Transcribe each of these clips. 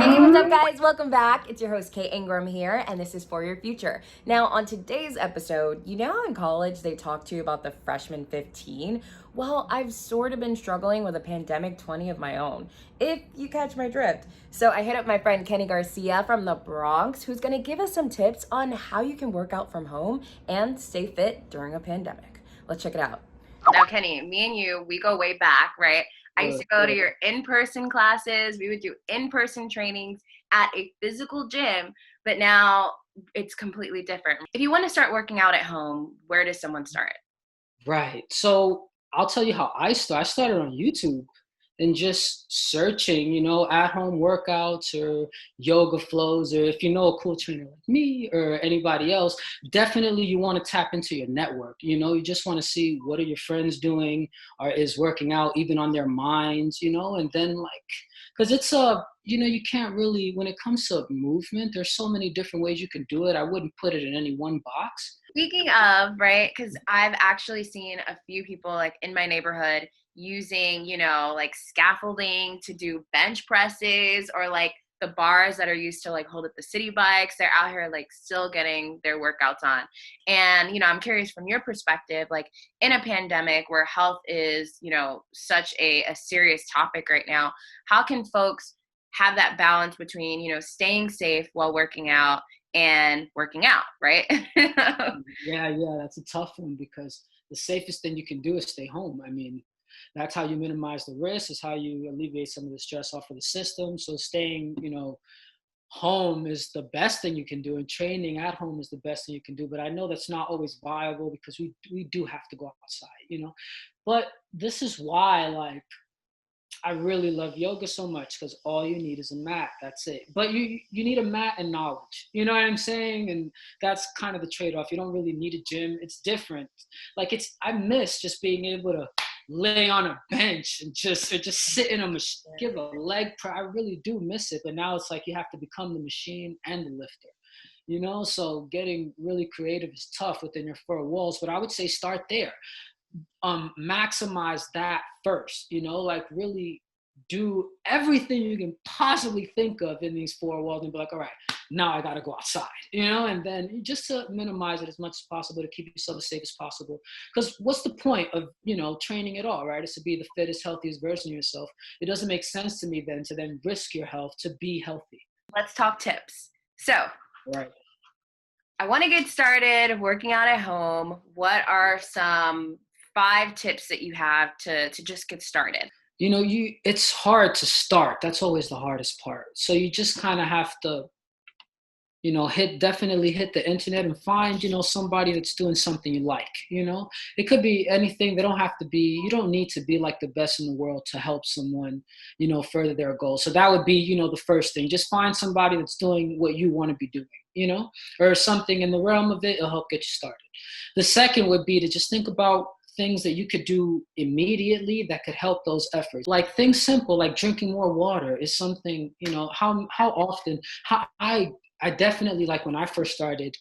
Hey, what's up, guys? Welcome back. It's your host, Kate Angrum here, and this is For Your Future. Now, on today's episode, you know how in college they talk to you about the freshman 15? Well, I've sort of been struggling with a pandemic 20 of my own, if you catch my drift. So I hit up my friend Kenny Garcia from the Bronx, who's going to give us some tips on how you can work out from home and stay fit during a pandemic. Let's check it out. Now, Kenny, me and you, we go way back, right? I used to go to your in-person classes. We would do in-person trainings at a physical gym, but now it's completely different. If you want to start working out at home, where does someone start? Right. So I'll tell you how I started. I started on YouTube and just searching, at home workouts or yoga flows, or if you know a cool trainer like me or anybody else, definitely you want to tap into your network. You just want to see what are your friends doing or is working out even on their minds, and then because it's you can't really, when it comes to movement, there's so many different ways you can do it. I wouldn't put it in any one box. Speaking of, right, because I've actually seen a few people like in my neighborhood using, like scaffolding to do bench presses or like the bars that are used to like hold up the city bikes. They're out here like still getting their workouts on. And, I'm curious from your perspective, like in a pandemic where health is, such a serious topic right now, how can folks have that balance between, staying safe while working out and working out, right? Yeah, that's a tough one because the safest thing you can do is stay home. I mean, that's how you minimize the risk, is how you alleviate some of the stress off of the system. So staying, home is the best thing you can do, and training at home is the best thing you can do. But I know that's not always viable because we do have to go outside. But this is why, I really love yoga so much, because all you need is a mat. That's it. But you need a mat and knowledge. You know what I'm saying? And that's kind of the trade-off. You don't really need a gym. It's different. I miss just being able to lay on a bench and just sit in a machine, give a leg press. I really do miss it. But now it's like you have to become the machine and the lifter. So getting really creative is tough within your four walls. But I would say start there. Maximize that first, really do everything you can possibly think of in these four walls and be like, all right, now I got to go outside, and then just to minimize it as much as possible to keep yourself as safe as possible. Because what's the point of, training at all, right? It's to be the fittest, healthiest version of yourself. It doesn't make sense to me then to then risk your health to be healthy. Let's talk tips. So, right. I want to get started working out at home. What are some 5 tips that you have to just get started? It's hard to start. That's always the hardest part. So you just kind of have to, definitely hit the internet and find, somebody that's doing something you like. It could be anything. You don't need to be like the best in the world to help someone, further their goals. So that would be, the first thing. Just find somebody that's doing what you want to be doing, or something in the realm of it. It'll help get you started. The second would be to just think about things that you could do immediately that could help those efforts. Like things simple, like drinking more water is something, how often, I definitely, like when I first started,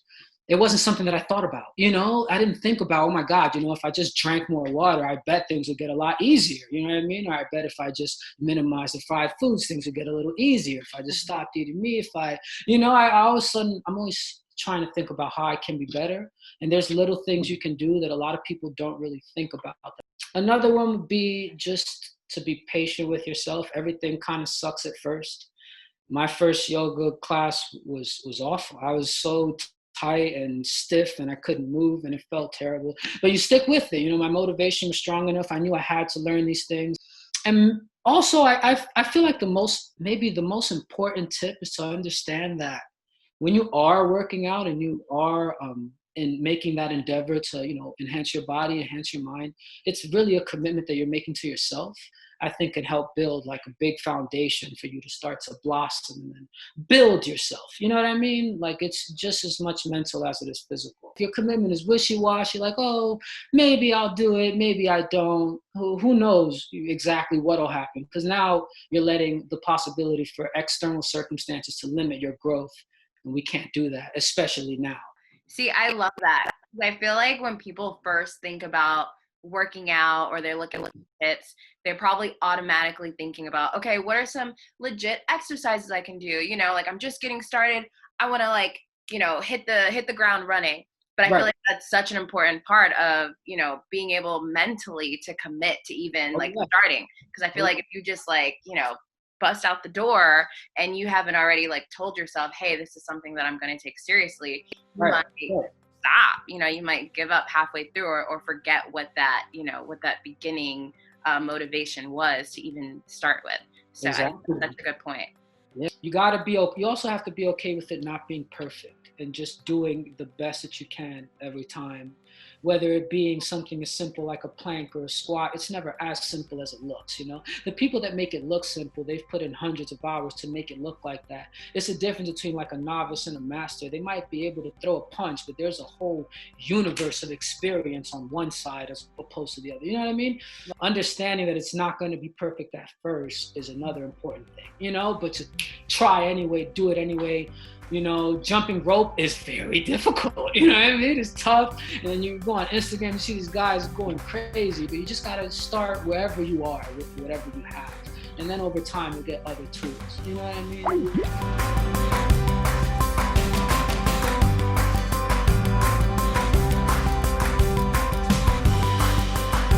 it wasn't something that I thought about, I didn't think about, oh my God, if I just drank more water, I bet things would get a lot easier. You know what I mean? Or I bet if I just minimize the fried foods, things would get a little easier. If I just stopped eating meat, I all of a sudden, I'm always trying to think about how I can be better. And there's little things you can do that a lot of people don't really think about. Another one would be just to be patient with yourself. Everything kind of sucks at first. My first yoga class was awful. I was so tight and stiff and I couldn't move and it felt terrible. But you stick with it. My motivation was strong enough. I knew I had to learn these things. And also, I feel like maybe the most important tip is to understand that when you are working out and you are and making that endeavor to, enhance your body, enhance your mind, it's really a commitment that you're making to yourself. I think can help build like a big foundation for you to start to blossom and build yourself. You know what I mean? Like it's just as much mental as it is physical. If your commitment is wishy-washy, like, oh, maybe I'll do it, maybe I don't, who knows exactly what'll happen? Because now you're letting the possibility for external circumstances to limit your growth. And we can't do that, especially now. See, I love that. I feel like when people first think about working out or they're looking at tips, they're probably automatically thinking about, okay, what are some legit exercises I can do? You know, like I'm just getting started. I want to like, you know, hit the ground running. But I feel Right. like that's such an important part of, you know, being able mentally to commit to even Oh, like yeah. starting. Because I feel Oh, like if you just like, you know, bust out the door and you haven't already like told yourself, hey, this is something that I'm going to take seriously, you right. might Right. stop. You know, you might give up halfway through or forget what that, you know, what that beginning motivation was to even start with. So I think Exactly. that's such a good point. Yeah. You gotta be okay. You also have to be okay with it not being perfect and just doing the best that you can every time. Whether it being something as simple like a plank or a squat, it's never as simple as it looks, you know? The people that make it look simple, they've put in hundreds of hours to make it look like that. It's a difference between like a novice and a master. They might be able to throw a punch, but there's a whole universe of experience on one side as opposed to the other. You know what I mean? Understanding that it's not going to be perfect at first is another important thing, you know, but to try anyway, do it anyway. You know, jumping rope is very difficult. You know what I mean? It's tough. And then you go on Instagram, you see these guys going crazy, but you just got to start wherever you are with whatever you have. And then over time, you'll get other tools. You know what I mean?